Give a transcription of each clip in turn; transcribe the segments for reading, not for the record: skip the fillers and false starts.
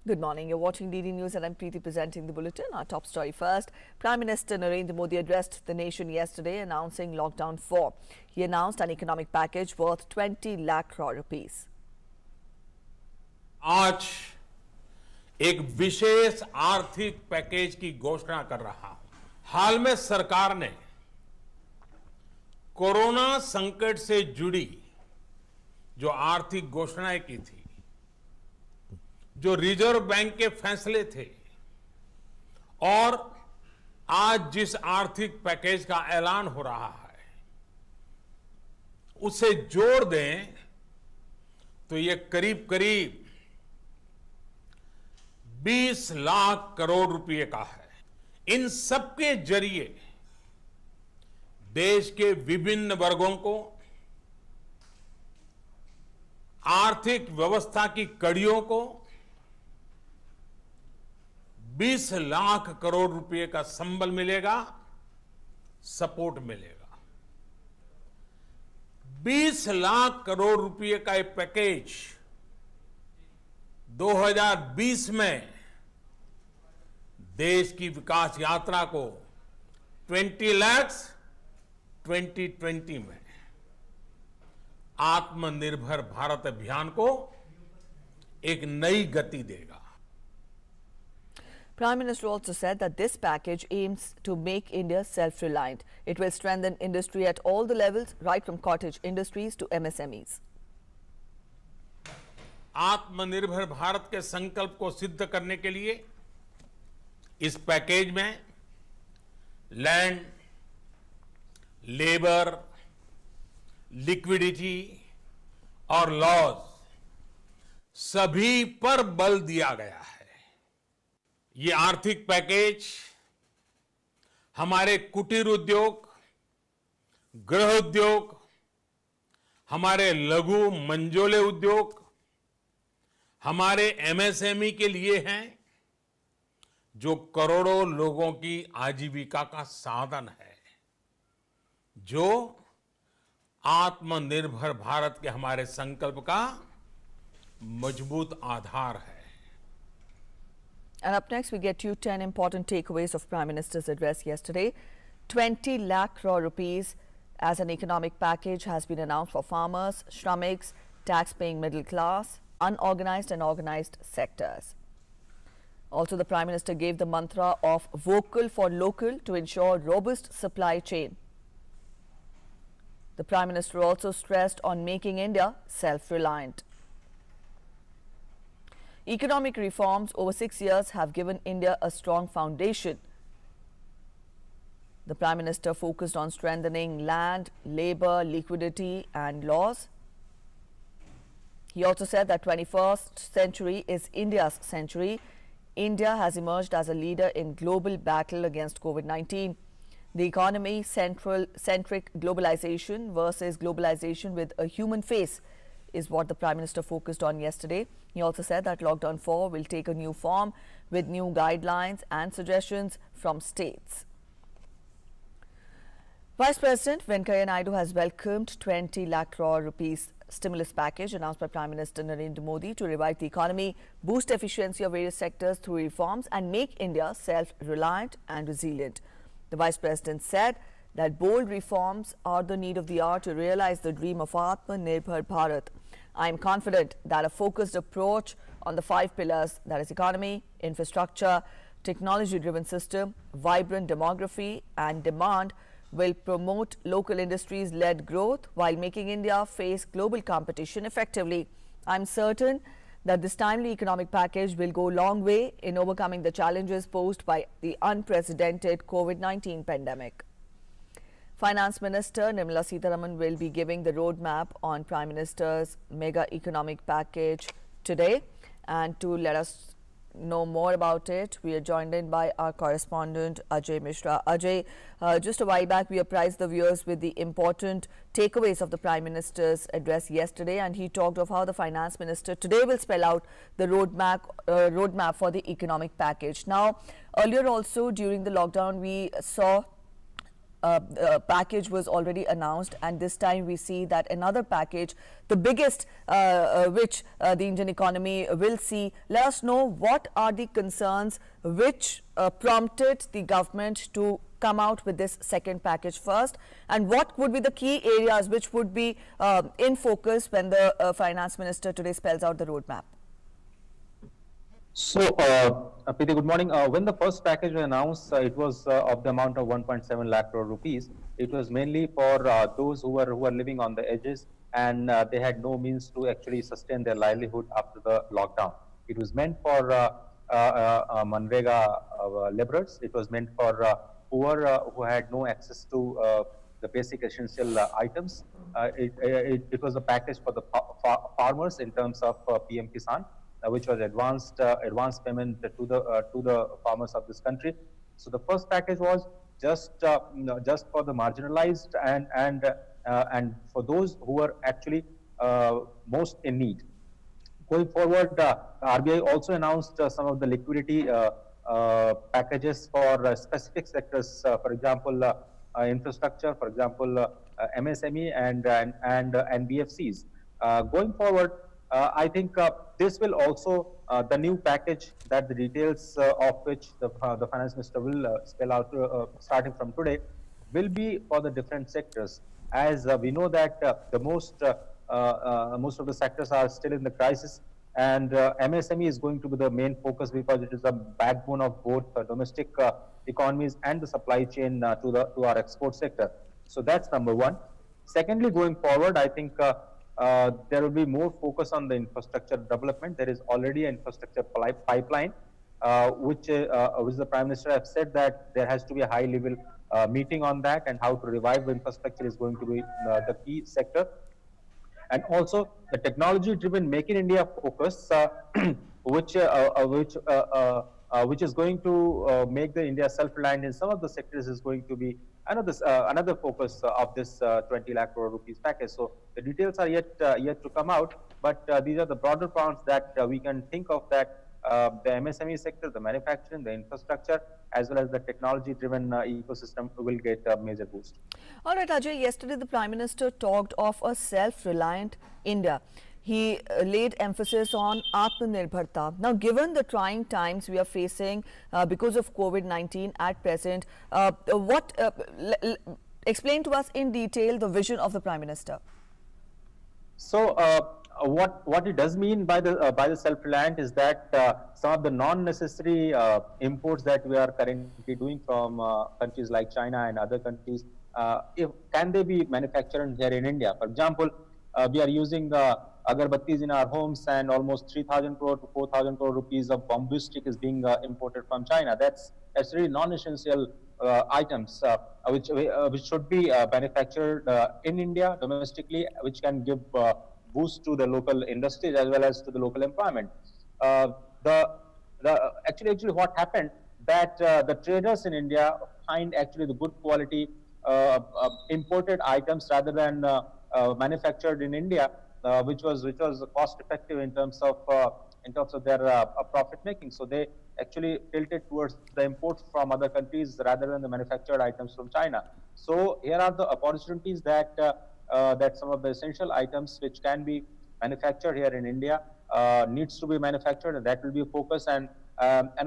Good morning. You're watching DD News and I'm Preeti presenting the bulletin. Our top story first. Prime Minister Narendra Modi addressed the nation yesterday announcing lockdown 4. He announced an economic package worth 20 lakh crore rupees. आज एक विशेष आर्थिक package की घोषणा कर रहा हूं। हाल में सरकार ने कोरोना संकट से जुड़ी जो आर्थिक घोषणाएं की थी, जो रिजर्व बैंक के फैसले थे और आज जिस आर्थिक पैकेज का ऐलान हो रहा है, उसे जोड़ दें तो ये करीब करीब 20 लाख करोड़ रुपए का है। इन सबके जरिए देश के विभिन्न वर्गों को आर्थिक व्यवस्था की कड़ियों को 20 लाख करोड़ रुपए का संबल मिलेगा, सपोर्ट मिलेगा। 20 लाख करोड़ रुपए का ये पैकेज 2020 में देश की विकास यात्रा को 20 लाख 2020 में आत्मनिर्भर भारत अभियान को एक नई गति देगा। Prime Minister also said that this package aims to make India self-reliant. It will strengthen industry at all the levels, right from cottage industries to MSMEs. आत्मनिर्भर भारत के संकल्प को सिद्ध करने के लिए इस पैकेज में लैंड, लेबर, लिक्विडिटी और लॉज सभी पर बल दिया गया है। ये आर्थिक पैकेज हमारे कुटीर उद्योग, गृह उद्योग, हमारे लघु मंझोले उद्योग, हमारे एमएसएमई के लिए हैं, जो करोड़ों लोगों की आजीविका का साधन है, जो आत्मनिर्भर भारत के हमारे संकल्प का मजबूत आधार है। And up next, we get you 10 important takeaways of Prime Minister's address yesterday. 20 lakh crore rupees as an economic package has been announced for farmers, shramiks, tax-paying middle class, unorganized and organized sectors. Also, the Prime Minister gave the mantra of vocal for local to ensure robust supply chain. The Prime Minister also stressed on making India self-reliant. Economic reforms over 6 years have given India a strong foundation. The Prime Minister focused on strengthening land, labour, liquidity and laws. He also said that 21st century is India's century. India has emerged as a leader in global battle against COVID-19. The economy-centric globalization versus globalization with a human face is what the Prime Minister focused on yesterday. He also said that Lockdown 4 will take a new form with new guidelines and suggestions from states. Vice President Venkaiah Naidu has welcomed 20 lakh crore rupees stimulus package announced by Prime Minister Narendra Modi to revive the economy, boost efficiency of various sectors through reforms and make India self-reliant and resilient. The Vice President said that bold reforms are the need of the hour to realize the dream of Atmanirbhar Bharat. I am confident that a focused approach on the 5 pillars, that is economy, infrastructure, technology-driven system, vibrant demography and demand, will promote local industries-led growth while making India face global competition effectively. I am certain that this timely economic package will go a long way in overcoming the challenges posed by the unprecedented COVID-19 pandemic. Finance Minister Nirmala Sitharaman will be giving the roadmap on Prime Minister's mega economic package today. And to let us know more about it, we are joined in by our correspondent Ajay Mishra. Ajay, just a while back we apprised the viewers with the important takeaways of the Prime Minister's address yesterday, and he talked of how the Finance Minister today will spell out the roadmap for the economic package. Now, earlier also during the lockdown we saw package was already announced, and this time we see that another package, the biggest which the Indian economy will see. Let us know what are the concerns which prompted the government to come out with this second package first, and what would be the key areas which would be in focus when the finance minister today spells out the roadmap. So, Preeti, good morning. When the first package was announced, it was of the amount of 1.7 lakh crore rupees. It was mainly for those who were living on the edges, and they had no means to actually sustain their livelihood after the lockdown. It was meant for Manrega laborers. It was meant for poor who had no access to the basic essential items. It was a package for the farmers in terms of PM Kisan, which was advanced payment to the farmers of this country. So the first package was just for the marginalized and for those who were actually most in need. Going forward, RBI also announced some of the liquidity packages for specific sectors, for example, infrastructure, for example, MSME and NBFCs. Going forward, I think this will also, the new package that the details of which the finance minister will spell out starting from today, will be for the different sectors. As we know that the most of the sectors are still in the crisis, and MSME is going to be the main focus because it is the backbone of both domestic economies and the supply chain to our export sector. So that's number one. Secondly, going forward, I think there will be more focus on the infrastructure development. There is already an infrastructure pipeline, which the Prime Minister has said that there has to be a high-level meeting on that, and how to revive the infrastructure is going to be the key sector. And also the technology-driven Make in India focus, which is going to make the India self-reliant in some of the sectors, is going to be another focus of this 20 lakh crore rupees package. So the details are yet to come out, but these are the broader points that we can think of, that the MSME sector, the manufacturing, the infrastructure, as well as the technology-driven ecosystem will get a major boost. All right, Ajay, yesterday the Prime Minister talked of a self-reliant India. He laid emphasis on Atmanirbharta. Now, given the trying times we are facing because of COVID-19 at present, explain to us in detail the vision of the Prime Minister. So, what it does mean by the self-reliant is that some of the non-necessary imports that we are currently doing from countries like China and other countries, can they be manufactured here in India? For example, we are using agarbattis in our homes, and almost 3,000 crore to 4,000 crore rupees of bamboo stick is being imported from China. That's really non-essential items which should be manufactured in India domestically, which can give boost to the local industries as well as to the local employment. Actually, what happened that the traders in India find actually the good quality imported items rather than manufactured in India, which was cost effective in terms of their profit making. So they actually tilted towards the imports from other countries rather than the manufactured items from China. So here are the opportunities that some of the essential items which can be manufactured here in India needs to be manufactured, and that will be a focus. And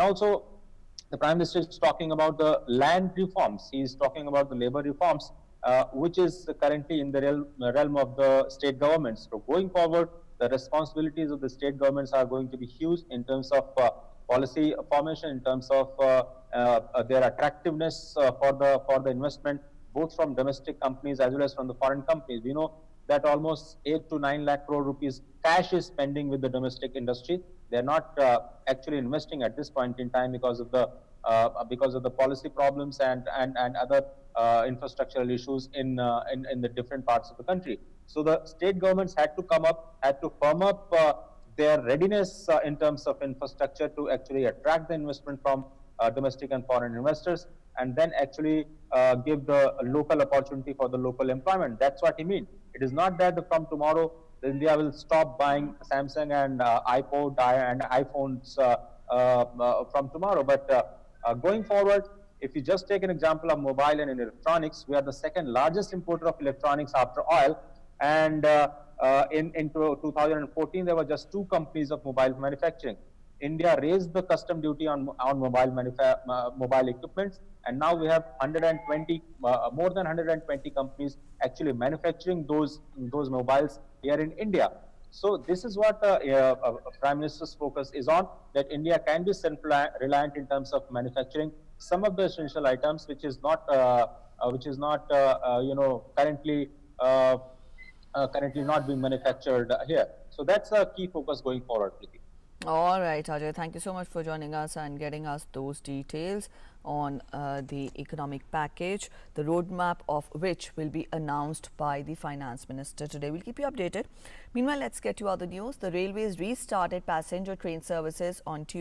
also the Prime Minister is talking about the land reforms. He is talking about the labor reforms, which is currently in the realm of the state governments. So going forward, the responsibilities of the state governments are going to be huge in terms of policy formation, in terms of their attractiveness for the investment, both from domestic companies as well as from the foreign companies. We know that almost 8 to 9 lakh crore rupees cash is pending with the domestic industry. They are not actually investing at this point in time because of the policy problems and other infrastructural issues in the different parts of the country. So the state governments had to firm up their readiness in terms of infrastructure to actually attract the investment from domestic and foreign investors, and then actually give the local opportunity for the local employment. That's what he means. It is not that from tomorrow India will stop buying Samsung and iPod and iPhones from tomorrow, but going forward, If you just take an example of mobile and electronics, we are the second largest importer of electronics after oil. And in 2014, there were just 2 companies of mobile manufacturing. India raised the custom duty on mobile equipment, and now we have 120, more than 120 companies actually manufacturing those mobiles here in India. So this is what Prime Minister's focus is on, that India can be self-reliant in terms of manufacturing some of the essential items, which is not currently not being manufactured here. So that's a key focus going forward, Preeti. All right, Ajay, thank you so much for joining us and getting us those details on the economic package, the roadmap of which will be announced by the Finance Minister today. We'll keep you updated. Meanwhile, let's get to other news. The railways restarted passenger train services on Tuesday.